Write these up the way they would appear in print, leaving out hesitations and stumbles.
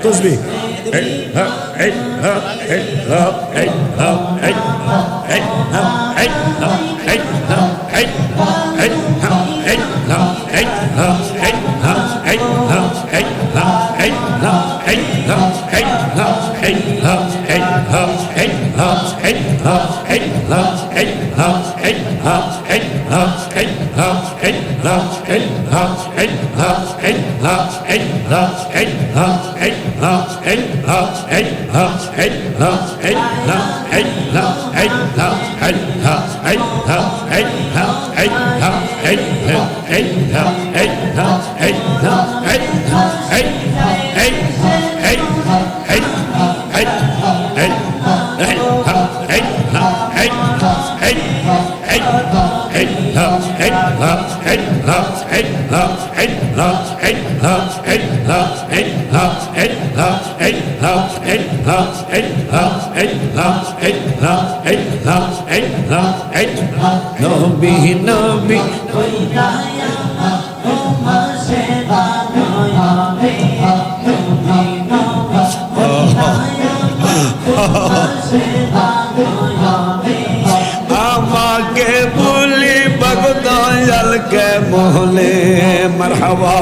তসবিহ নবী নবী আমাকে বলি বগদয়াল কে মোহলে মারহাবা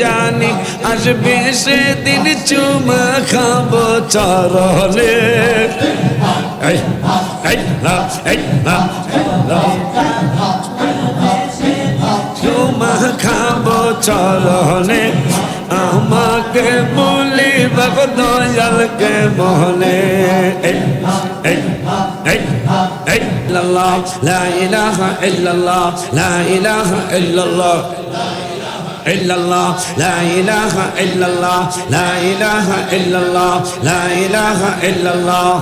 জানি আসবে সেদিন চুমা খাবো চরলে চুমা খাবো চরলে আমাকে বলি বগদয়াল কে মোহলে ইল্লাল্লাহ লা ইলাহা ইল্লাল্লাহ লা ইলাহা ইল্লাল্লাহ illallah la ilaha illallah la ilaha illallah la ilaha illallah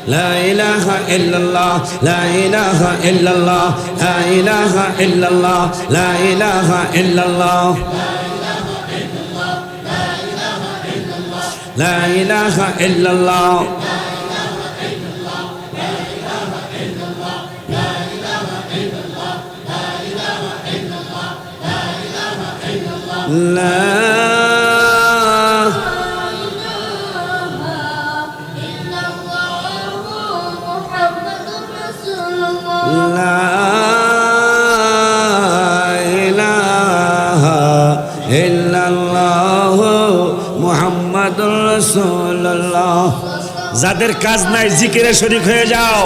لا إله إلا الله لا إله إلا الله لا إله إلا الله لا إله إلا الله لا إله إلا الله যাদের কাজ নাই জিকিরে শরীক হয়ে যাও।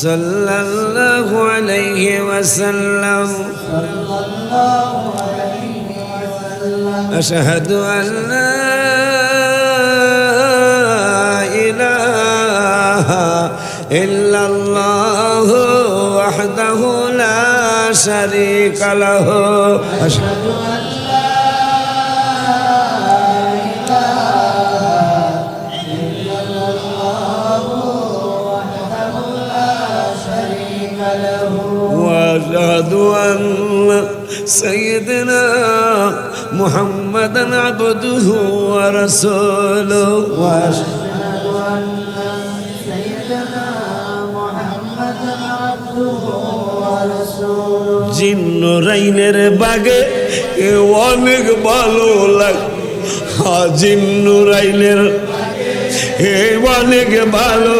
सल्लल्लाहु अलैहि वसल्लम अशहदु अल्ला इलाहा इल्लल्लाहु वहदहु ला शरीका लहु अशहदु أن سيدنا محمدا عبده ورسوله وأشهد أن سيدنا محمدا عبده ورسوله জিন্ন রাইনের বাগে অনেক ভালো লাগে জিন্ন রাইনের অনেক ভালো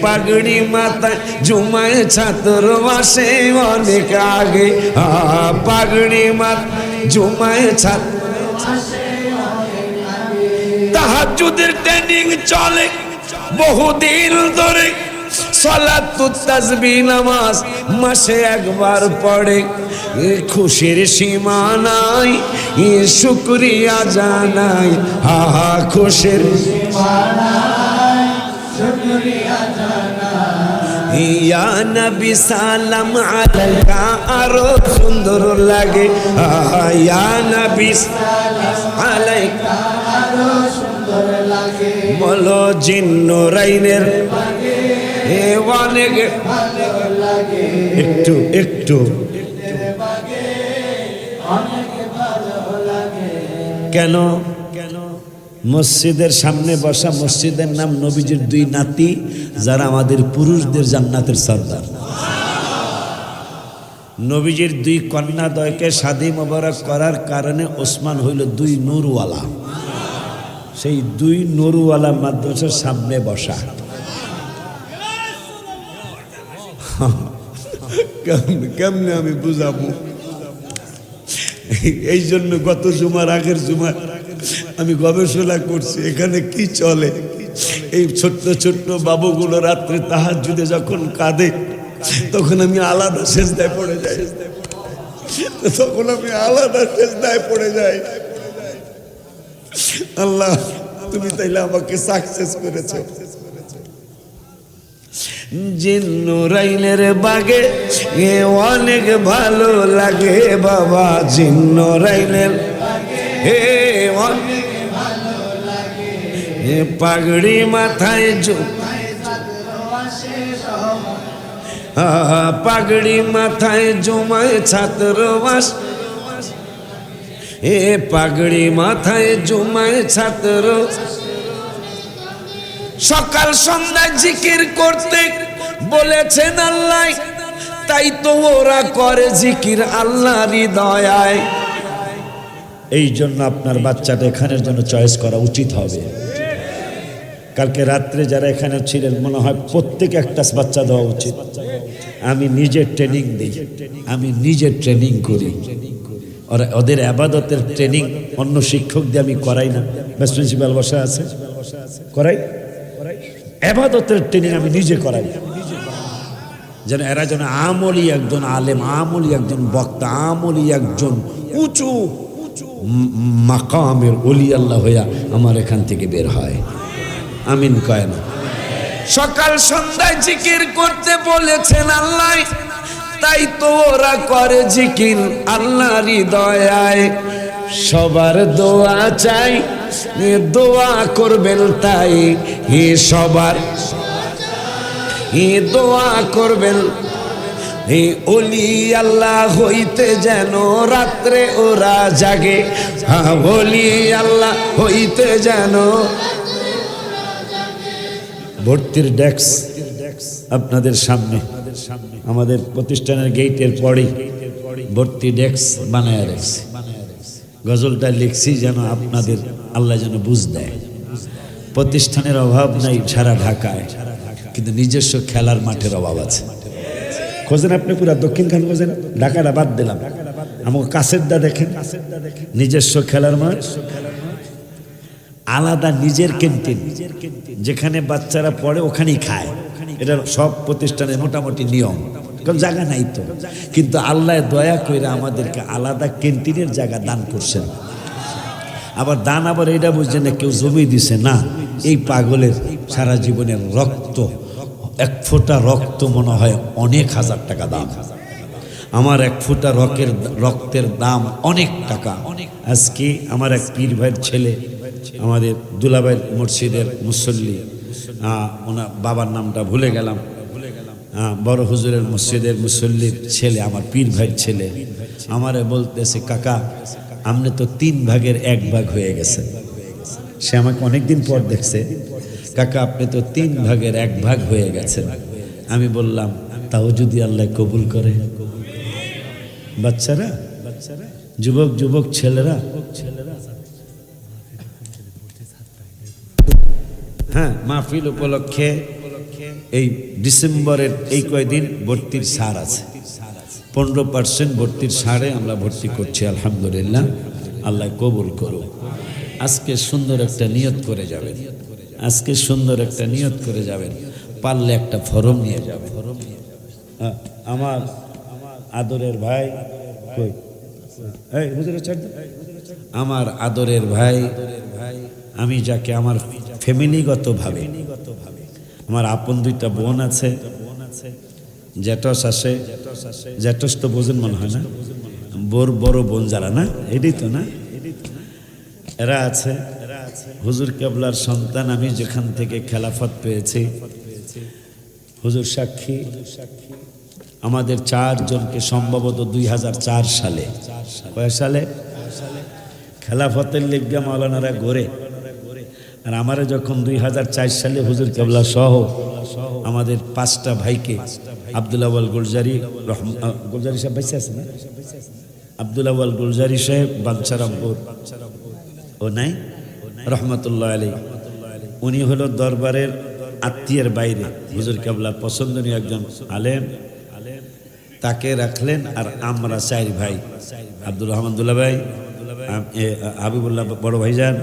পাগড়ি মাথায় জুমায় ছাত্র আসে অনেক আগে পাগড়ি মাথায় জুমায় ছাত্র তাহাজ্জুদের ট্রেনিং চলে বহুদিন ধরে সালাতুত তাসবিহ নামাজ মাসে একবার পড়ে খুশির সীমা নাই শুকরিয়া জানাই খুশির সীমা নাই শুকরিয়া জানাই ইয়া নবী সালাম আলাইকা আরো সুন্দর লাগে ইয়া নবী সালাম আলাইকা আরো সুন্দর লাগে বলো জিন্নুরাইনের অনেক ভালো লাগে একটু একটু কেন মসজিদের সামনে বসা মসজিদের নাম নবীজির দুই নাতি যারা আমাদের পুরুষদের জান্নাতের সর্দার নবীজির দুই কন্যাদ্বয়কে শাদী মোবারক করার কারণে ওসমান হইল দুই নূরওয়ালা সেই দুই নূরওয়ালা মাদ্রাসার সামনে বসা কেমনে আমি বুঝাবো এই জন্য গত জুমার আগের জুমার আমি গবেষণা করছি এখানে কি চলে এই ছোট্ট ছোট্ট বাবুগুলো রাত্রে তাহাজ্জুদে যখন কাঁদে তখন আমি আলাদা সেজদায় পড়ে যাই তখন আমি আলাদা সেজদায় পড়ে যাই আল্লাহ তুমি তাইলে আমাকে সাকসেস করেছো জিন্নুরাইনের বাগে অনেক ভালো লাগে বাবা জিন্নুরাইনের অনেক ভালো লাগে পাগড়ি মাথায় পাগড়ি মাথায় জমায় ছাত্র বাস পাগড়ি মাথায় জমায় ছাত্র সকাল সন্ধ্যা জিকির করতে বলেছেন আল্লাহ তাই তো ওরা করে জিকির আল্লাহর দয়ায় এই জন্য আপনার বাচ্চাটা এখানের জন্য চয়েস করা উচিত হবে কালকে রাত্রে যারা এখানে ছিলেন মনে হয় প্রত্যেকে একটা বাচ্চা দেওয়া উচিত আমি নিজে ট্রেনিং দিই আমি নিজে ট্রেনিং করি ওদের ইবাদতের ট্রেনিং অন্য শিক্ষক দিয়ে আমি করাই না বেশ প্রিন্সিপাল বসা আছে করাই ইবাদতের ট্রেনিং আমি নিজে করাই যেন এরা যেন আমলি একজন আলেম, আমলি একজন বক্তা, আমলি একজন উঁচু মাকামের ওলি আল্লাহ হইয়া আমার এখান থেকে বের হয়। আমিন কয় না? সকাল সন্ধ্যায় জিকির করতে বলেছেন আল্লাহ, তাই তো ওরা করে জিকির আল্লাহরই দয়ায়। সবার দোয়া চাই, দোয়া করবেন তাই, হে সবার দোয়া করবেন। হে ওলি আল্লাহ হইতে যেন রাত্রে ওরা জাগে, হ্যাঁ ওলি আল্লাহ হইতে যেন। ভর্তির ডেস্ক আপনাদের সামনে, আমাদের প্রতিষ্ঠানের গেটের পরেই ভর্তি ডেস্ক বানায় রাখছি। গজলটা লিখছি যেন আপনাদের আল্লাহ যেন বুঝ দেয়। প্রতিষ্ঠানের অভাব নাই সারা ঢাকায়, কিন্তু নিজস্ব খেলার মাঠের অভাব আছে। খোঁজেন আপনি পুরা দক্ষিণ খান খোঁজেন, ঢাকাটা বাদ দিলাম, আমাকে কাছের দা দেখেন। নিজস্ব খেলার মাঠ, আলাদা নিজের ক্যান্টিন, যেখানে বাচ্চারা পড়ে ওখানেই খায়। এটা সব প্রতিষ্ঠানের মোটামুটি নিয়ম, কারণ জায়গা নাই তো। কিন্তু আল্লাহ দয়া করে আমাদেরকে আলাদা ক্যান্টিনের জায়গা দান করছেন। আবার দান আবার এটা বুঝছেন না কেউ জমি দিছে না, এই পাগলের সারা জীবনের রক্ত, এক ফোঁটা রক্ত মনে হয় অনেক হাজার টাকা দাম। আমার এক ফোঁটা রক্তের দাম অনেক টাকা। আজকে আমার এক পীর ভাইয়ের ছেলে, আমাদের দুলাভাই মসজিদের মুসল্লি, ওনার বাবার নামটা ভুলে গেলাম, বড় হুজুরের মসজিদের মুসল্লির ছেলে, আমার পীর ভাইয়ের ছেলে, আমারে বলতেছে কাকা আপনি তো 3 ভাগের 1 ভাগ হয়ে গেছেন। সে আমাকে অনেকদিন পর দেখছে, কাকা আপনি তো 3 ভাগের 1 ভাগ হয়ে গেছেন। আমি বললাম তাও যদি আল্লাহ কবুল করে। বাচ্চারা, যুবক ছেলেরা, হ্যাঁ মাহফিল উপলক্ষে এই ডিসেম্বরের এই কয়দিন ভর্তির ছাড় আছে, 15% ভর্তির ছাড়ে আমরা ভর্তি করছি। আলহামদুলিল্লাহ, আল্লাহ কবুল করুক। আজকে সুন্দর একটা নিয়ত করে যাবেন, আজকে সুন্দর একটা নিয়ত করে যাবেন, পারলে একটা ফরম নিয়ে যাবেন। আমার আদরের ভাই কই, এই হুজুর আমার আদরের ভাই, আমি যাকে আমার ফ্যামিলিগতভাবে, আমার আপন 2টা বোন আছে, জ্যাঠস আছে, জ্যাঠস তো বোঝেন মনে হয় না, বড় বোন যারা না, এটাই তো না, এরা আছে। হুজুর কেবলার সন্তান আমি যেখান থেকে খেলাফত পেয়েছি, হুজুর সাক্ষী, আমাদের 4 জনকে সম্ভবত 2004 সালে, কয় সালে খেলাফতের লিগ্গা মাওলানারা গড়ে, আর আমারা যখন 2004 সালে হুজুর কেবলা সহ আমাদের 5টা ভাইকে, আব্দুল আউয়াল গুলজারি, গুলজারি সাহেব বেঁচে আছে না, আব্দুল আউয়াল গুলজারি সাহেব বাঞ্ছারামপুর, ও নাই রহমতুল্লাহ আলাইহি, উনি হলো দরবারের আত্মীয়ের বাইরে হুজুর কেবলার পছন্দনীয় একজন আলেম, তাকে রাখলেন। আর আমরা 4 ভাই, আব্দুর রহমান দুলা ভাই, হাবিবুল্লাহ বড় ভাইজান,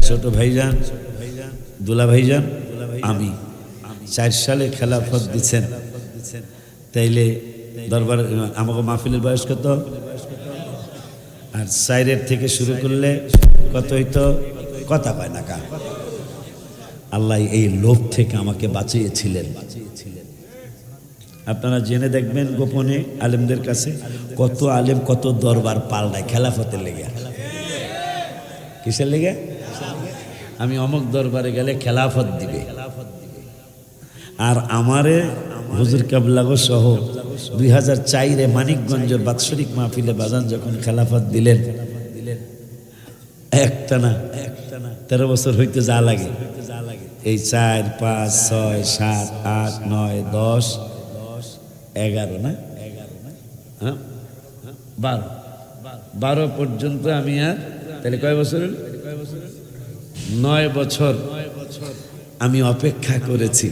ছোট ভাইজান, দুলা ভাইজান, আমি 4 সালে খেলাফত দিচ্ছেন। তাইলে দরবার আমাকে মাহফিলের বয়স কত? আর 4 থেকে শুরু করলে কত হইতো? কথা পায় না কা। আল্লাহ এই লোভ থেকে আমাকে বাঁচিয়েছিলেন। আপনারা জেনে দেখবেন গোপনে আলেমদের কাছে কত আলেম কত দরবার পাল্টায় খেলাফতের লেগে। কিসের লেগে? আমি অমুক দরবারে গেলে খেলাফত দিবে, আর আমারে হুজুর কেবলাগো সহ 2004 মানিকগঞ্জের বাৎসরিক মাহফিলে বাজান যখন খেলাফত দিলেন, একটানা 13 বছর হইতে যা লাগে, এই 4, 5, 6, 7, 8, 9, 10, 11 না, 12 পর্যন্ত আমি, আর তাহলে কয় বছর? 9 বছর আমি অপেক্ষা করেছি,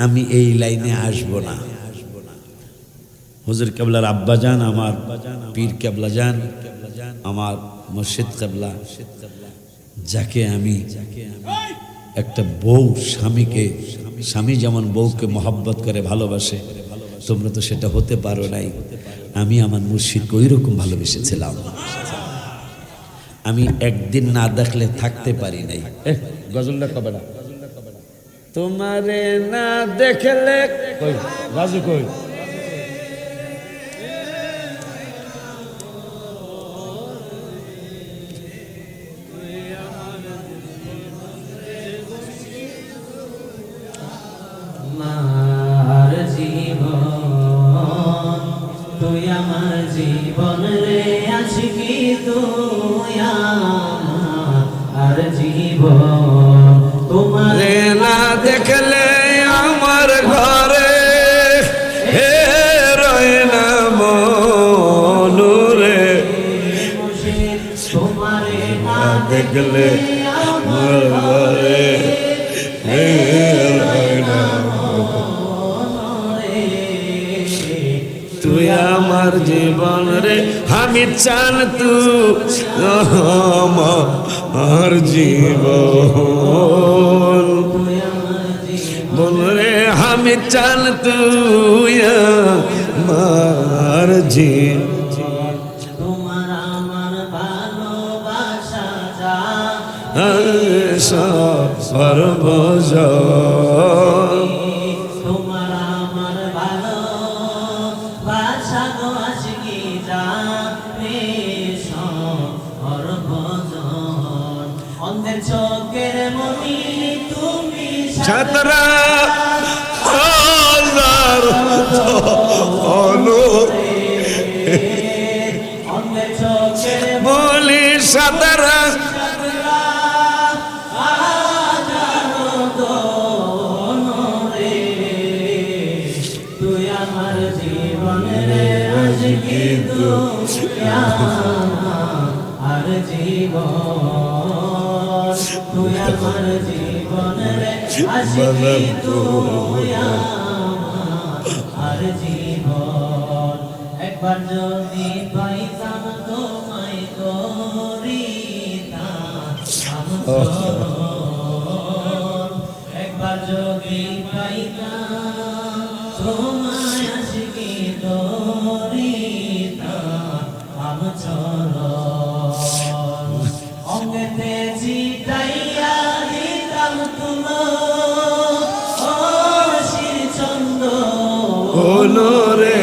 আমি এই লাইনে আসব না। হুজুর কেবলার আব্বাজান, আমার পীর কেবলাজান, আমার মুর্শিদ কেবলা, যাকে আমি একটা বউ স্বামীকে, স্বামী যেমন বউকে মহব্বত করে ভালোবাসে, তোমরা তো সেটা হতে পারো নাই। আমি আমার মুর্শিদকে ওই রকম ভালোবেসেছিলাম। আমি একদিন না দেখলে থাকতে পারি নাই। গজলটা কবে না তোমারে না দেখলে কই রাজু কই আমার জীবন তুই আমার জীবন রে আশিকি তুই আমার জীবন তোমারে না দেখলে আমার ঘরে হে রয় না মনুরে তোমারে না দেখলে আমার ঘরে হে রয় না তুই আমার জীবন রে আমি চান তুই আমার জীবন বলরে আমি চান তুই আমার জীবন তোমার আমার ভালোবাসা যা সর্বজন তোমার আমার ভালোবাসা গো আশিকি জানে সর্বজন অন্ধের চোখের মনি তুমি ছাত্রা হাজার অন্ধের চোখের বলি সাতারা তুই আমার জীবনের আশিকি তুই আর জীবন তুই আমার জীবনের আশিকি তুই আর জীবন একবার যদি পাইতাম তোমায় করিতাম একবার যদি পাইতাম তোমায় আশিকি করিতাম চরণ অঙ্গেতে জিতাইয়া দিতাম তুলো ও শির চন্দ্র রে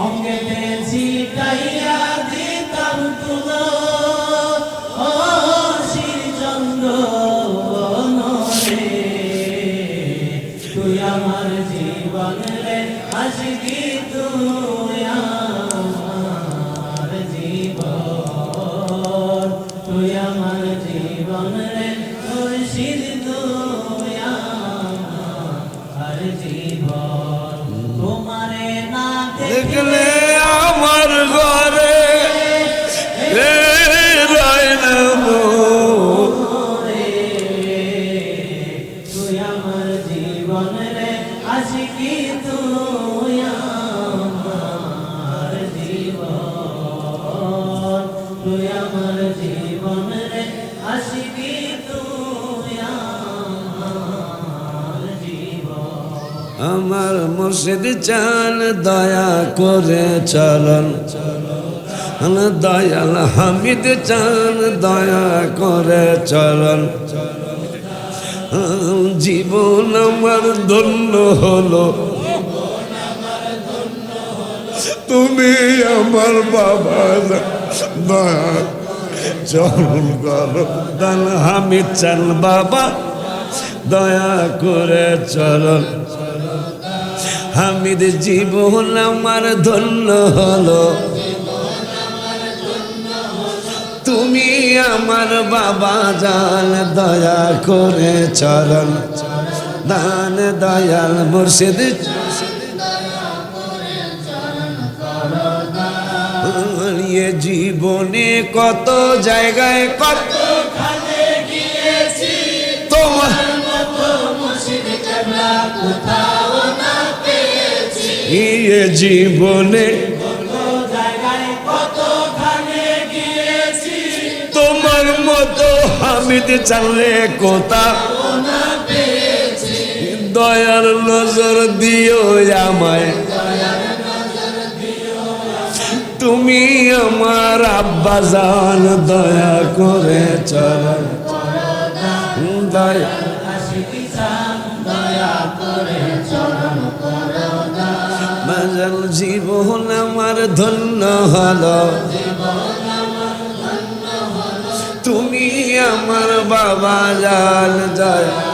অঙ্গেতে জিতাইয়া দিতাম তুলো ও শির চন্দ্র তুই আমার জীবন রে আশিকি তুই আমার জীবন তুই আমার জীবন রে মুর্শিদ তুই আমার জীবন তোমারে না দেখলে আমার ঘরে হে রয় না তুই আমার জীবন রে আশিকি তুই আমার জীবন তুই আমার জীবন রে আশিকি তুই আমার জীবন আমার মুর্শিদ চান দয়া করে চলন দয়াল হামিদ চান দয়া করে চলন জীবন আমার ধন্য হলো তুমি আমার বাবা দয়া চলন করো দান হামিদ চান বাবা দয়া করে চলন হামিদ জীবন আমার ধন্য হলো তুমি আমার বাবা জান দয়া করে চরণ দান দয়াল মুর্শিদ এ জীবনে কত জায়গায় কত তোমার এ জীবনে তোমার মতো হামিদ চালে কোথা দয়ার নজর দিও আমায়, তুমি আমার আব্বা জান দয়া করে চরণ দয়া মাজাল জীবন আমার ধন্য হলো, তুমি আমার বাবা জান দয়া